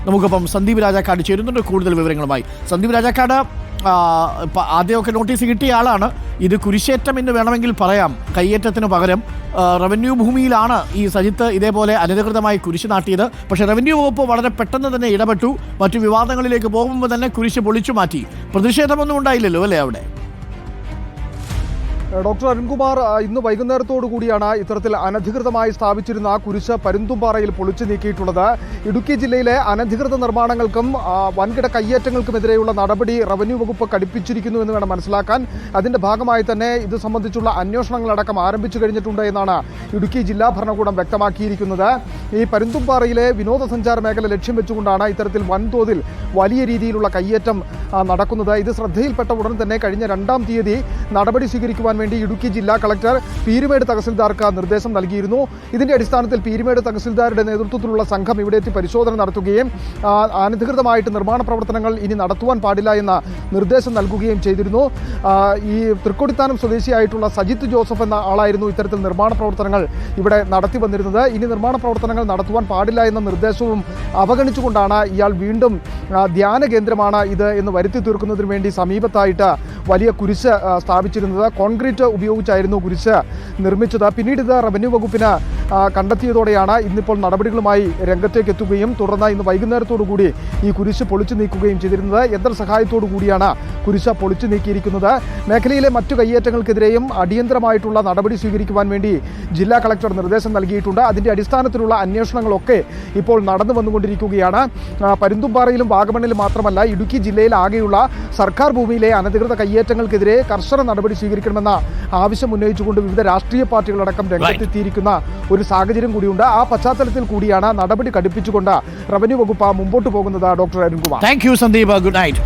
നമുക്കിപ്പം സന്ദീപ് രാജാക്കാട് ചേരുന്നുണ്ട് കൂടുതൽ വിവരങ്ങളുമായി. സന്ദീപ് രാജാക്കാട്, ആദ്യമൊക്കെ നോട്ടീസ് കിട്ടിയ ആളാണ്. ഇത് കുരിശേറ്റം എന്ന് വേണമെങ്കിൽ പറയാം. കയ്യേറ്റത്തിന് പകരം റവന്യൂ ഭൂമിയിലാണ് ഈ സജിത്ത് ഇതേപോലെ അനധികൃതമായി കുരിശ് നാട്ടിയത്. പക്ഷേ റവന്യൂ വകുപ്പ് വളരെ പെട്ടെന്ന് തന്നെ ഇടപെട്ടു. മറ്റു വിവാദങ്ങളിലേക്ക് പോകുമ്പോൾ തന്നെ കുരിശ് പൊളിച്ചു മാറ്റി. പ്രതിഷേധമൊന്നും ഉണ്ടായില്ലല്ലോ അല്ലേ അവിടെ? ഡോക്ടർ അരുൺകുമാർ, ഇന്ന് വൈകുന്നേരത്തോടു കൂടിയാണ് ഇത്തരത്തിൽ അനധികൃതമായി സ്ഥാപിച്ചിരുന്ന കുരിശ് പരുന്തുംപാറയിൽ പൊളിച്ചു നീക്കിയിട്ടുള്ളത്. ഇടുക്കി ജില്ലയിലെ അനധികൃത നിർമ്മാണങ്ങൾക്കും വൻകിട കയ്യേറ്റങ്ങൾക്കുമെതിരെയുള്ള നടപടി റവന്യൂ വകുപ്പ് കടുപ്പിച്ചിരിക്കുന്നു എന്ന് വേണം മനസ്സിലാക്കാൻ. അതിന്റെ ഭാഗമായി തന്നെ ഇത് സംബന്ധിച്ചുള്ള അന്വേഷണങ്ങളടക്കം ആരംഭിച്ചു കഴിഞ്ഞിട്ടുണ്ട് എന്നാണ് ഇടുക്കി ജില്ലാ ഭരണകൂടം വ്യക്തമാക്കിയിരിക്കുന്നത്. ഈ പരുന്തുംപാറയിലെ വിനോദസഞ്ചാര മേഖല ലക്ഷ്യം വെച്ചുകൊണ്ടാണ് ഇത്തരത്തിൽ വൻതോതിൽ വലിയ രീതിയിലുള്ള കയ്യേറ്റം നടക്കുന്നത്. ഇത് ശ്രദ്ധയിൽപ്പെട്ട ഉടൻ തന്നെ കഴിഞ്ഞ 2-ാം തീയതി നടപടി സ്വീകരിക്കുവാൻ വേണ്ടി ഇടുക്കി ജില്ലാ കളക്ടർ പീരുമേട് തഹസിൽദാർക്ക് നിർദ്ദേശം നൽകിയിരുന്നു. ഇതിന്റെ അടിസ്ഥാനത്തിൽ പീരുമേട് തഹസിൽദാരുടെ നേതൃത്വത്തിലുള്ള സംഘം ഇവിടെ എത്തി പരിശോധന നടത്തുകയും അനധികൃതമായിട്ട് നിർമ്മാണ പ്രവർത്തനങ്ങൾ ഇനി നടത്തുവാൻ പാടില്ല എന്ന നിർദ്ദേശം നൽകുകയും ചെയ്തിരുന്നു. ഈ തൃക്കൊടിത്താനം സ്വദേശിയായിട്ടുള്ള സജിത്ത് ജോസഫ് എന്ന ആളായിരുന്നു ഇത്തരത്തിൽ നിർമ്മാണ പ്രവർത്തനങ്ങൾ ഇവിടെ നടത്തി വന്നിരുന്നത്. ഇനി നിർമ്മാണ പ്രവർത്തനങ്ങൾ നടത്തുവാൻ പാടില്ല എന്ന നിർദ്ദേശവും അവഗണിച്ചുകൊണ്ടാണ് ഇയാൾ വീണ്ടും ധ്യാന കേന്ദ്രമാണ് ഇത് എന്ന് വരുത്തി തീർക്കുന്നതിന് വേണ്ടി സമീപത്തായിട്ട് വലിയ കുരിശ് സ്ഥാപിച്ചിരുന്നത്. കോൺക്രീറ്റ് ഉപയോഗിച്ചായിരുന്നു കുരിശ് നിർമ്മിച്ചത്. പിന്നീട് ഇത് റവന്യൂ വകുപ്പിന് കണ്ടെത്തിയതോടെയാണ് ഇന്നിപ്പോൾ നടപടികളുമായി രംഗത്തേക്ക് എത്തുകയും തുടർന്ന് ഇന്ന് വൈകുന്നേരത്തോടു കൂടി ഈ കുരിശ് പൊളിച്ചു നീക്കുകയും ചെയ്തിരുന്നത്. യന്ത്രസഹായത്തോടു കൂടിയാണ് കുരിശ് പൊളിച്ചു നീക്കിയിരിക്കുന്നത്. മേഖലയിലെ മറ്റു കയ്യേറ്റങ്ങൾക്കെതിരെയും അടിയന്തരമായിട്ടുള്ള നടപടി സ്വീകരിക്കുവാൻ വേണ്ടി ജില്ലാ കളക്ടർ നിർദ്ദേശം നൽകിയിട്ടുണ്ട്. അതിൻ്റെ അടിസ്ഥാനത്തിലുള്ള അന്വേഷണങ്ങളൊക്കെ ഇപ്പോൾ നടന്നു വന്നുകൊണ്ടിരിക്കുകയാണ്. പരുന്തുംപാറയിലും വാഗമണ്ണിലും മാത്രമല്ല ഇടുക്കി ജില്ലയിൽ ആകെയുള്ള സർക്കാർ ഭൂമിയിലെ അനധികൃത കയ്യേറ്റങ്ങൾക്കെതിരെ കർശന നടപടി സ്വീകരിക്കണമെന്ന ആവശ്യം ഉന്നയിച്ചുകൊണ്ട് വിവിധ രാഷ്ട്രീയ പാർട്ടികളടക്കം രംഗത്തെത്തിയിരിക്കുന്ന ഒരു സാഹചര്യം കൂടിയുണ്ട്. ആ പശ്ചാത്തലത്തിൽ കൂടിയാണ് നടപടി കടുപ്പിച്ചുകൊണ്ട് റവന്യൂ വകുപ്പ് മുമ്പോട്ട് പോകുന്നത്. Doctor Arunkumar. Thank you Sandeep. Good night.